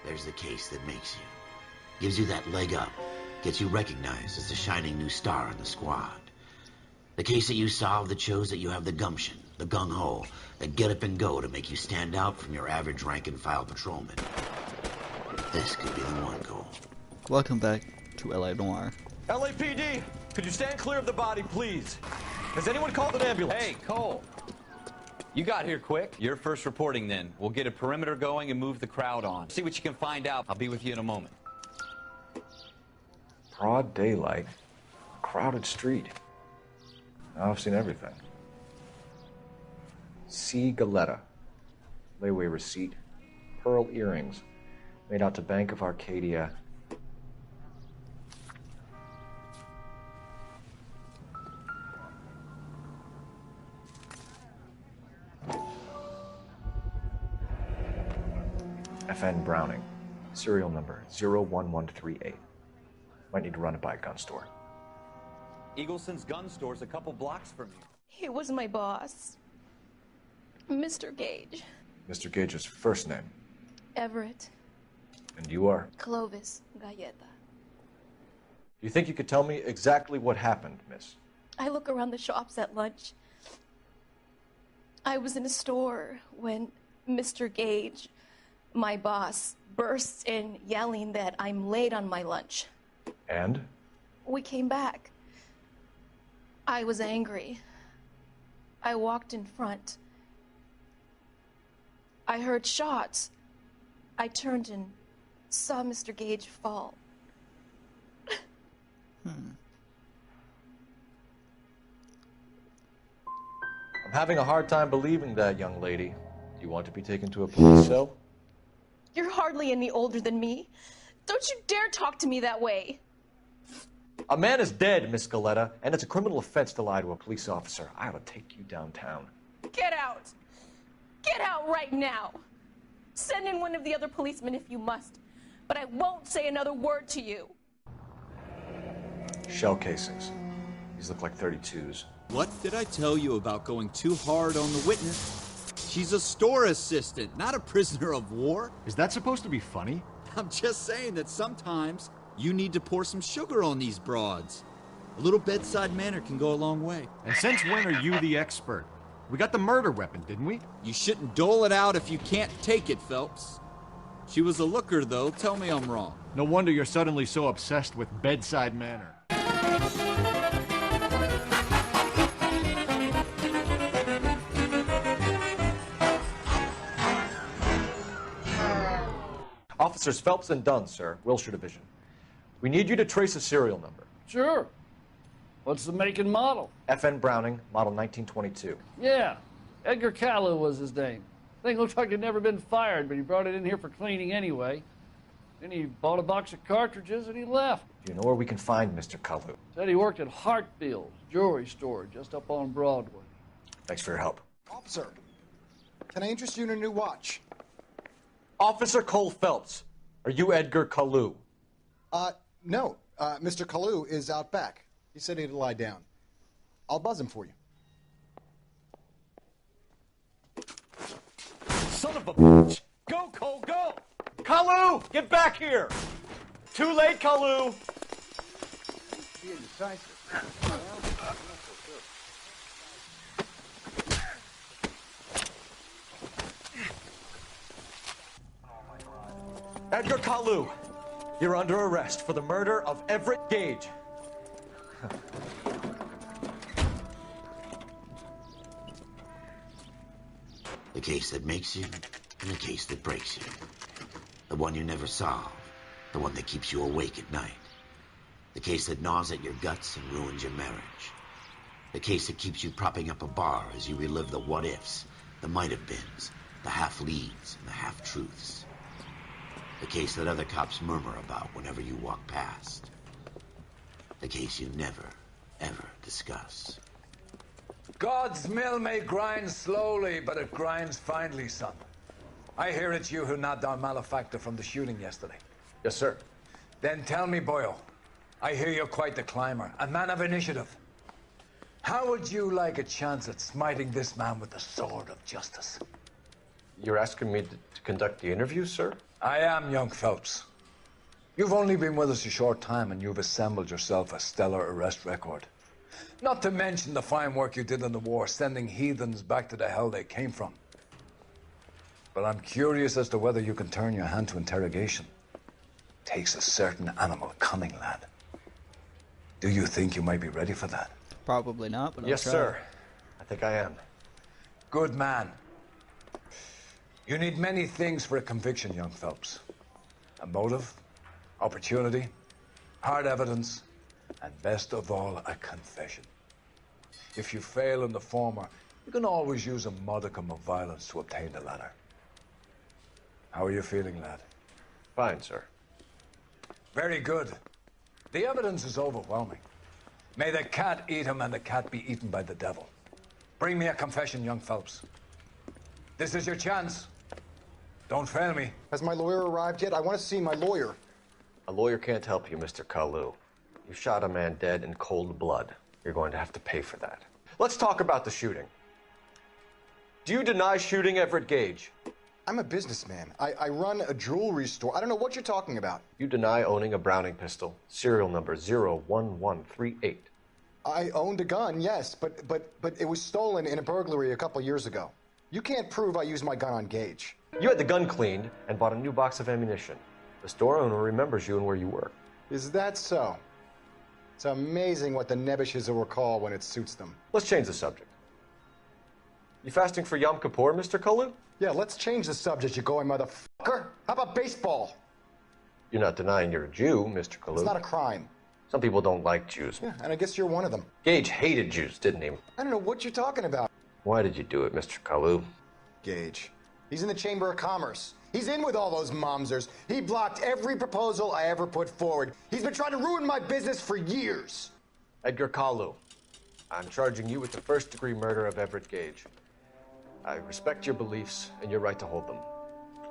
There's the case that makes you. Gives you that leg up. Gets you recognized as the shining new star in the squad. The case that you solved that shows that you have the gumption, the gung-ho, the get up and go to make you stand out from your average rank-and-file patrolman. This could be the one, Cole. Welcome back to LA Noire. LAPD, could you stand clear of the body, please? Has anyone called an ambulance? Hey, Cole. You got here quick. You're first reporting then. We'll get a perimeter going and move the crowd on. See what you can find out. I'll be with you in a moment. Broad daylight, crowded street. Now I've seen everything. C. Galetta, layaway receipt, pearl earrings, made out to Bank of Arcadia. FN Browning, serial number 01138. Might need to run it by a gun store. Eagleson's gun store's a couple blocks from you. He was my boss, Mr. Gage. Mr. Gage's first name. Everett. And you are? Clovis Galleta. Do you think you could tell me exactly what happened, miss? I look around the shops at lunch. I was in a store when Mr. Gage, my boss, bursts in yelling that I'm late on my lunch. And? We came back. I was angry. I walked in front. I heard shots. I turned and saw Mr. Gage fall. I'm having a hard time believing that, young lady. Do you want to be taken to a police cell? You're hardly any older than me. Don't you dare talk to me that way. A man is dead, Miss Galetta, and it's a criminal offense to lie to a police officer. I ought to take you downtown. Get out. Get out right now. Send in one of the other policemen if you must, but I won't say another word to you. Shell casings. These look like 32s. What did I tell you about going too hard on the witness? She's a store assistant, not a prisoner of war. Is that supposed to be funny? I'm just saying that sometimes you need to pour some sugar on these broads. A little bedside manner can go a long way. And since when are you the expert? We got the murder weapon, didn't we? You shouldn't dole it out if you can't take it, Phelps. She was a looker, though. Tell me I'm wrong. No wonder you're suddenly so obsessed with bedside manner. Officers Phelps and Dunn, sir, Wilshire Division. We need you to trace a serial number. Sure. What's the make and model? FN Browning, model 1922. Yeah, Edgar Callew was his name. Thing looks like it'd never been fired, but he brought it in here for cleaning anyway. Then he bought a box of cartridges and he left. Do you know where we can find Mr. Callew? Said he worked at Hartfield's jewelry store just up on Broadway. Thanks for your help. Officer, can I interest you in a new watch? Officer Cole Phelps, are you Edgar Callew? No. Mr. Callew is out back. He said he'd lie down. I'll buzz him for you. Son of a bitch! Go, Cole, go! Callew, get back here! Too late, Callew! Be indecisive. Edgar Callew, you're under arrest for the murder of Everett Gage. The case that makes you, and the case that breaks you. The one you never solve. The one that keeps you awake at night. The case that gnaws at your guts and ruins your marriage. The case that keeps you propping up a bar as you relive the what-ifs, the might-have-beens, the half-leads, and the half-truths. The case that other cops murmur about whenever you walk past. The case you never, ever discuss. God's mill may grind slowly, but it grinds finely, son. I hear it's you who nabbed our malefactor from the shooting yesterday. Yes, sir. Then tell me, Boyle, I hear you're quite the climber, a man of initiative. How would you like a chance at smiting this man with the sword of justice? You're asking me to conduct the interview, sir? I am, young Phelps. You've only been with us a short time and you've assembled yourself a stellar arrest record. Not to mention the fine work you did in the war, sending heathens back to the hell they came from. But I'm curious as to whether you can turn your hand to interrogation. Takes a certain animal cunning, lad. Do you think you might be ready for that? Probably not, but I'll yes, try. sir. I think I am. Good man. You need many things for a conviction, young Phelps. A motive, opportunity, hard evidence, and best of all, a confession. If you fail in the former, you can always use a modicum of violence to obtain the latter. How are you feeling, lad? Fine, sir. Very good. The evidence is overwhelming. May the cat eat him and the cat be eaten by the devil. Bring me a confession, young Phelps. This is your chance. Don't fail me. Has my lawyer arrived yet? I want to see my lawyer. A lawyer can't help you, Mr. Kalu. You shot a man dead in cold blood. You're going to have to pay for that. Let's talk about the shooting. Do you deny shooting Everett Gage? I'm a businessman. I run a jewelry store. I don't know what you're talking about. You deny owning a Browning pistol, serial number 01138. I owned a gun, yes, but it was stolen in a burglary a couple years ago. You can't prove I used my gun on Gage. You had the gun cleaned and bought a new box of ammunition. The store owner remembers you and where you were. Is that so? It's amazing what the Nebishes will recall when it suits them. Let's change the subject. You fasting for Yom Kippur, Mr. Kalu? Yeah, let's change the subject, you going motherfucker. How about baseball? You're not denying you're a Jew, Mr. Kalu. It's not a crime. Some people don't like Jews. Yeah, and I guess you're one of them. Gage hated Jews, didn't he? I don't know what you're talking about. Why did you do it, Mr. Kalu? Gage. He's in the Chamber of Commerce. He's in with all those momsers. He blocked every proposal I ever put forward. He's been trying to ruin my business for years. Edgar Kalu, I'm charging you with the first-degree murder of Everett Gage. I respect your beliefs and your right to hold them.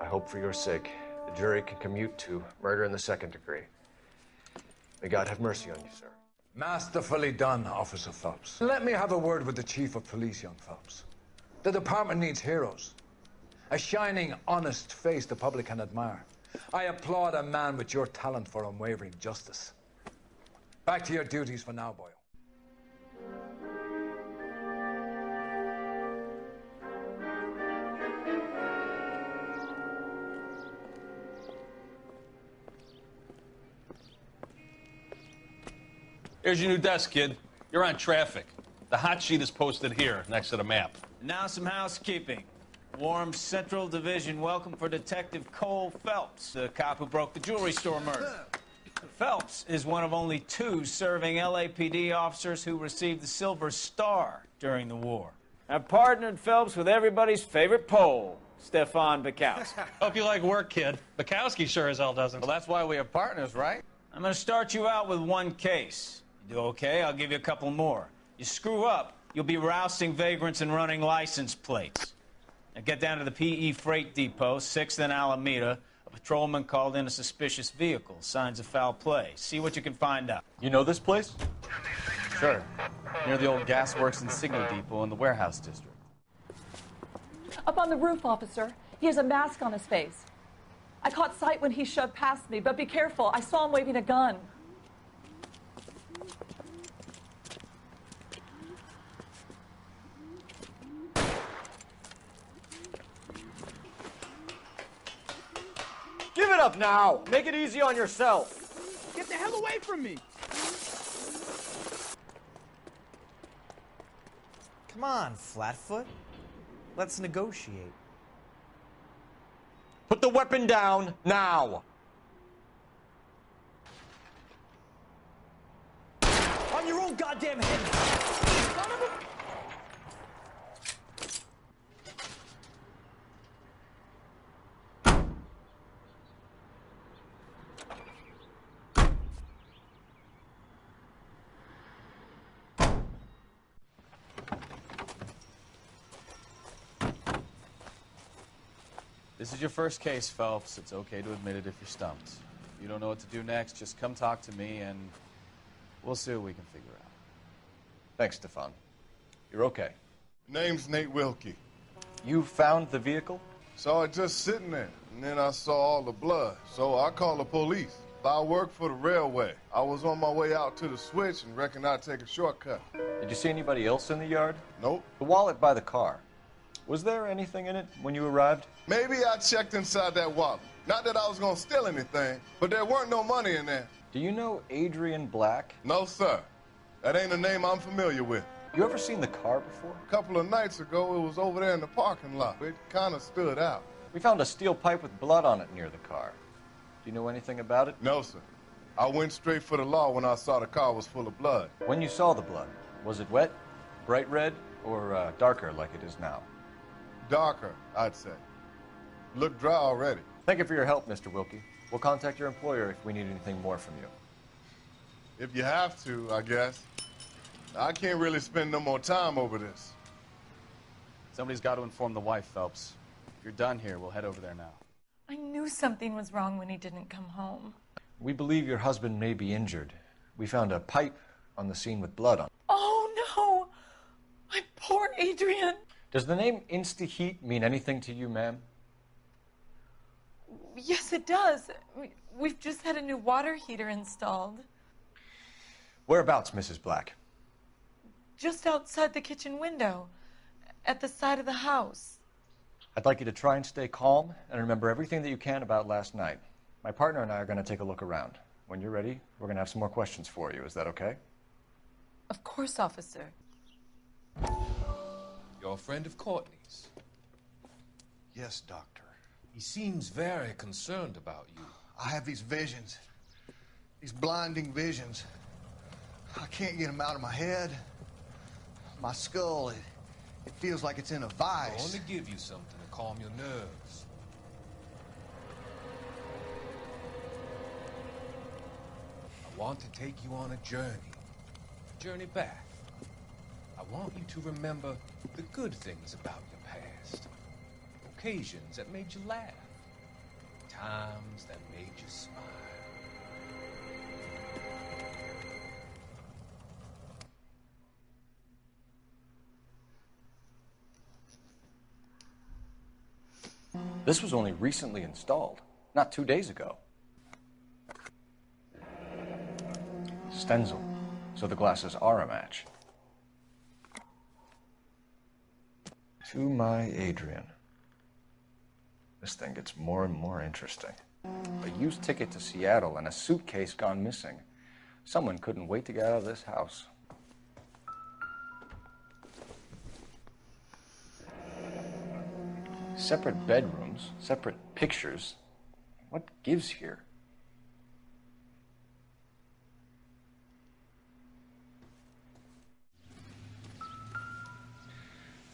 I hope for your sake the jury can commute to murder in the second degree. May God have mercy on you, sir. Masterfully done, Officer Phelps. Let me have a word with the Chief of Police, young Phelps. The department needs heroes. A shining, honest face the public can admire. I applaud a man with your talent for unwavering justice. Back to your duties for now, Boyle. Here's your new desk, kid. You're on traffic. The hot sheet is posted here, next to the map. Now some housekeeping. Warm Central Division welcome for Detective Cole Phelps, the cop who broke the jewelry store murder. Phelps is one of only 2 serving LAPD officers who received the Silver Star during the war. I've partnered Phelps with everybody's favorite Pole, Stefan Bukowski. Hope you like work, kid. Bukowski sure as hell doesn't. Well, that's why we have partners, right? I'm going to start you out with 1 case. You do okay, I'll give you a couple more. You screw up, you'll be rousting vagrants and running license plates. Now get down to the PE Freight Depot, 6th and Alameda. A patrolman called in a suspicious vehicle. Signs of foul play. See what you can find out. You know this place? Sure. Near the old gas works and signal depot in the warehouse district. Up on the roof, officer. He has a mask on his face. I caught sight when he shoved past me, but be careful. I saw him waving a gun. Give it up now! Make it easy on yourself! Get the hell away from me! Come on, Flatfoot. Let's negotiate. Put the weapon down now! On your own goddamn head! Son of a... This is your first case, Phelps. It's okay to admit it if you're stumped. If you don't know what to do next, just come talk to me and we'll see what we can figure out. Thanks, Stefan. You're okay. Name's Nate Wilkie. You found the vehicle? Saw it just sitting there, and then I saw all the blood, so I called the police. I work for the railway. I was on my way out to the switch and reckoned I'd take a shortcut. Did you see anybody else in the yard? Nope. The wallet by the car. Was there anything in it when you arrived? Maybe I checked inside that wallet. Not that I was gonna steal anything, but there weren't no money in there. Do you know Adrian Black? No, sir. That ain't a name I'm familiar with. You ever seen the car before? A couple of nights ago, it was over there in the parking lot. It kind of stood out. We found a steel pipe with blood on it near the car. Do you know anything about it? No, sir. I went straight for the law when I saw the car was full of blood. When you saw the blood, was it wet, bright red, or darker like it is now? Darker, I'd say. Looked dry already. Thank you for your help, Mr. Wilkie. We'll contact your employer if we need anything more from you. If you have to, I guess. I can't really spend no more time over this. Somebody's got to inform the wife, Phelps. If you're done here, we'll head over there now. I knew something was wrong when he didn't come home. We believe your husband may be injured. We found a pipe on the scene with blood on it. Oh, no! My poor Adrian! Does the name Insta-Heat mean anything to you, ma'am? Yes, it does. We've just had a new water heater installed. Whereabouts, Mrs. Black? Just outside the kitchen window, at the side of the house. I'd like you to try and stay calm and remember everything that you can about last night. My partner and I are going to take a look around. When you're ready, we're going to have some more questions for you. Is that okay? Of course, officer. You're a friend of Courtney's? Yes, Doctor. He seems very concerned about you. I have these visions. These blinding visions. I can't get them out of my head. My skull, it feels like it's in a vice. I want to give you something to calm your nerves. I want to take you on a journey back. I want you to remember the good things about your past. Occasions that made you laugh. Times that made you smile. This was only recently installed, not 2 days ago. Stencil, so the glasses are a match. To my Adrian. This thing gets more and more interesting. A used ticket to Seattle and a suitcase gone missing. Someone couldn't wait to get out of this house. Separate bedrooms, separate pictures. What gives here?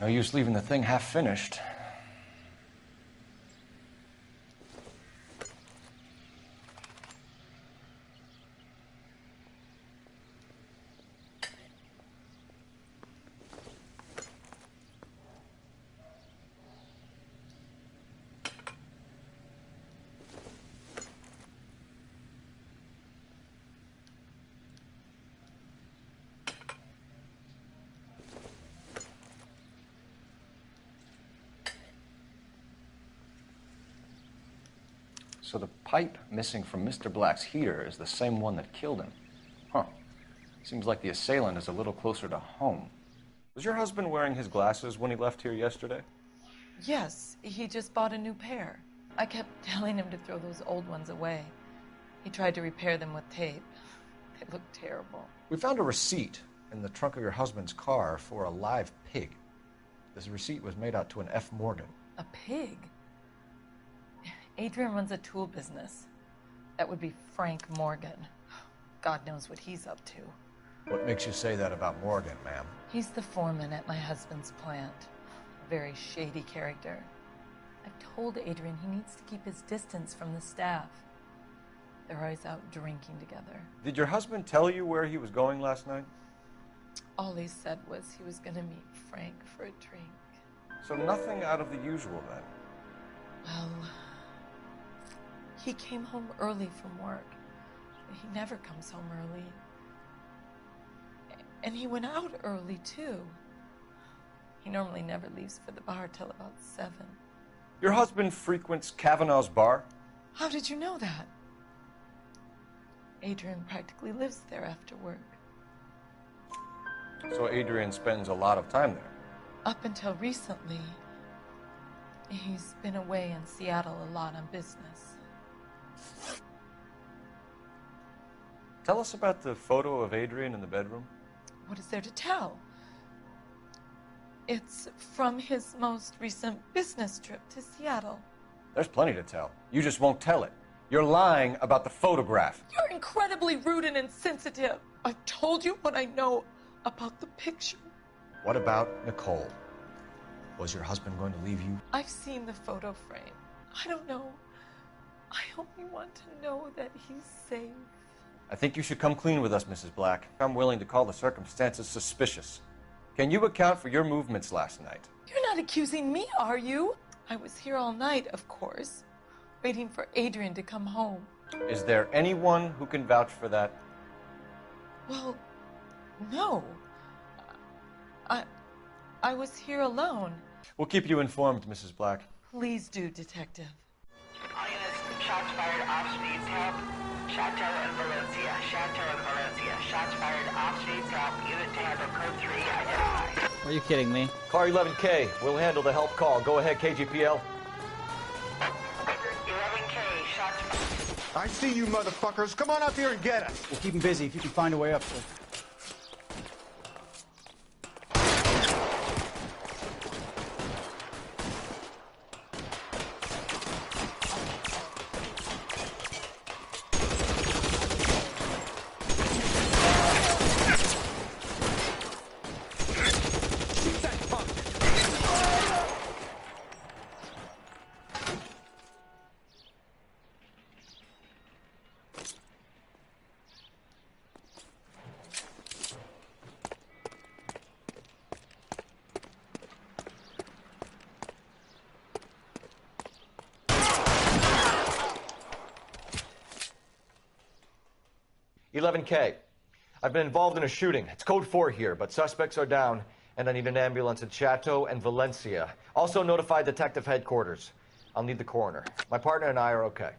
No use leaving the thing half finished. So the pipe missing from Mr. Black's heater is the same one that killed him. Huh. Seems like the assailant is a little closer to home. Was your husband wearing his glasses when he left here yesterday? Yes, he just bought a new pair. I kept telling him to throw those old ones away. He tried to repair them with tape. They looked terrible. We found a receipt in the trunk of your husband's car for a live pig. This receipt was made out to an F. Morgan. A pig? Adrian runs a tool business. That would be Frank Morgan. God knows what he's up to. What makes you say that about Morgan, ma'am? He's the foreman at my husband's plant. A very shady character. I've told Adrian he needs to keep his distance from the staff. They're always out drinking together. Did your husband tell you where he was going last night? All he said was he was going to meet Frank for a drink. So nothing out of the usual, then? Well, he came home early from work. He never comes home early. And he went out early, too. He normally never leaves for the bar till about 7. Your husband frequents Kavanaugh's bar? How did you know that? Adrian practically lives there after work. So Adrian spends a lot of time there. Up until recently, he's been away in Seattle a lot on business. Tell us about the photo of Adrian in the bedroom. What is there to tell? It's from his most recent business trip to Seattle. There's plenty to tell. You just won't tell it. You're lying about the photograph. You're incredibly rude and insensitive. I've told you what I know about the picture. What about Nicole? Was your husband going to leave you? I've seen the photo frame. I don't know. I only want to know that he's safe. I think you should come clean with us, Mrs. Black. I'm willing to call the circumstances suspicious. Can you account for your movements last night? You're not accusing me, are you? I was here all night, of course, waiting for Adrian to come home. Is there anyone who can vouch for that? Well, no. I was here alone. We'll keep you informed, Mrs. Black. Please do, Detective. All units, shots fired off streets, help. Chateau and Valencia, Chateau and Valencia. Shots fired off streets, help. Unit to handle code 3, identify. Are you kidding me? Car 11K, we'll handle the help call. Go ahead, KGPL. 11K, shots fired. I see you motherfuckers. Come on up here and get us. We'll keep him busy if you can find a way up, sir. $11K. I've been involved in a shooting. It's code 4 here, but suspects are down, and I need an ambulance in Chateau and Valencia. Also notify detective headquarters. I'll need the coroner. My partner and I are okay.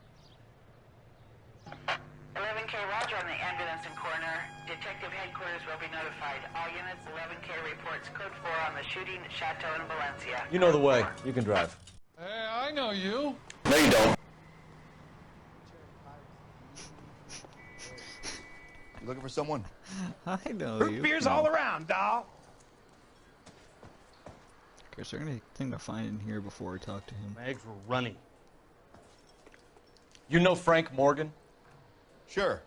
11K, roger on the ambulance and coroner. Detective headquarters will be notified. All units, 11K reports code 4 on the shooting at Chateau and Valencia. You know the way. You can drive. Hey, I know you. No, you don't. You looking for someone? I know Root you. beers No. all around, doll. Okay, is there anything to find in here before we talk to him? My eggs were runny. You know Frank Morgan? Sure.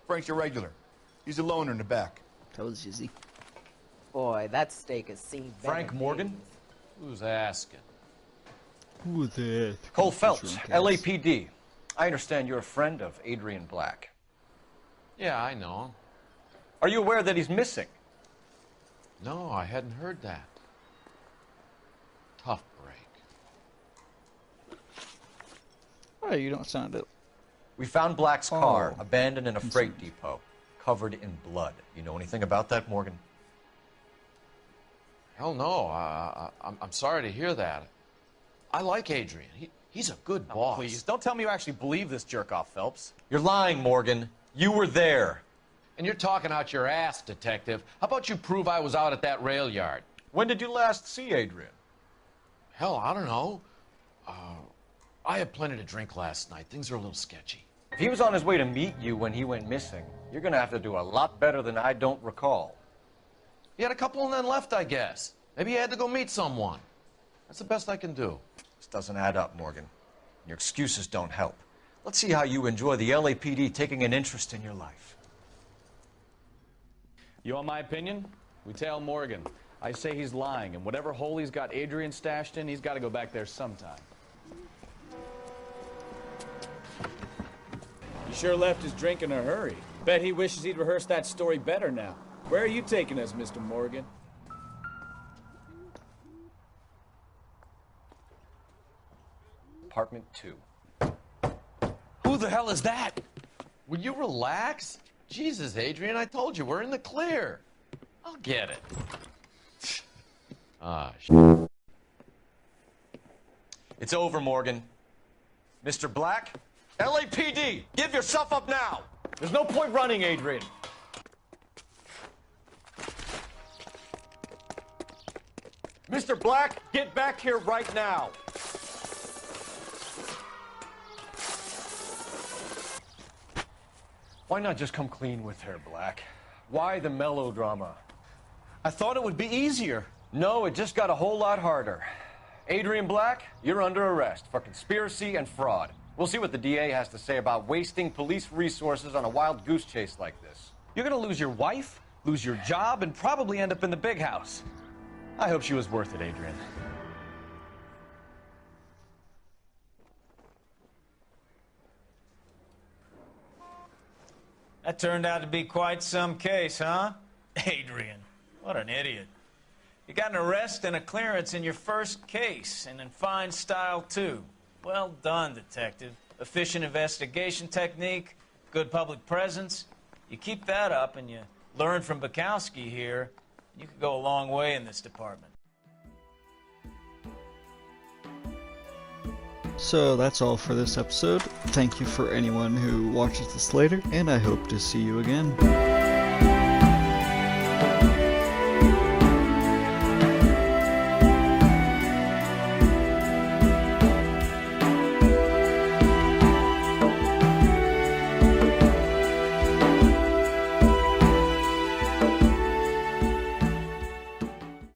Frank's your regular. He's a loner in the back. That was easy. Boy, that steak has seen better Frank Morgan? days. Who's asking? Who was that? Cole Phelps, LAPD. I understand you're a friend of Adrian Black. Yeah, I know him. Are you aware that he's missing? No, I hadn't heard that. Tough break. Oh, you don't sound it. We found Black's car Oh. abandoned in a freight depot, covered in blood. You know anything about that, Morgan? Hell no. I'm sorry to hear that. I like Adrian. He's a good boss. Please, don't tell me you actually believe this jerk-off, Phelps. You're lying, Morgan. You were there. And you're talking out your ass, Detective. How about you prove I was out at that rail yard? When did you last see Adrian? Hell, I don't know. I had plenty to drink last night. Things are a little sketchy. If he was on his way to meet you when he went missing, you're going to have to do a lot better than I don't recall. He had a couple and then left, I guess. Maybe he had to go meet someone. That's the best I can do. This doesn't add up, Morgan. Your excuses don't help. Let's see how you enjoy the LAPD taking an interest in your life. You want my opinion? We tail Morgan. I say he's lying, and whatever hole he's got Adrian stashed in, he's got to go back there sometime. You sure left his drink in a hurry. Bet he wishes he'd rehearsed that story better now. Where are you taking us, Mr. Morgan? Apartment 2. Who the hell is that? Will you relax? Jesus, Adrian, I told you, we're in the clear. I'll get it. Ah, It's over, Morgan. Mr. Black? LAPD, give yourself up now! There's no point running, Adrian. Mr. Black, get back here right now. Why not just come clean with her, Black? Why the melodrama? I thought it would be easier. No, it just got a whole lot harder. Adrian Black, you're under arrest for conspiracy and fraud. We'll see what the DA has to say about wasting police resources on a wild goose chase like this. You're gonna lose your wife, lose your job, and probably end up in the big house. I hope she was worth it, Adrian. That turned out to be quite some case, huh? Adrian, what an idiot. You got an arrest and a clearance in your first case, and in fine style, too. Well done, detective. Efficient investigation technique, good public presence. You keep that up and you learn from Bukowski here, you could go a long way in this department. So that's all for this episode. Thank you for anyone who watches this later, and I hope to see you again.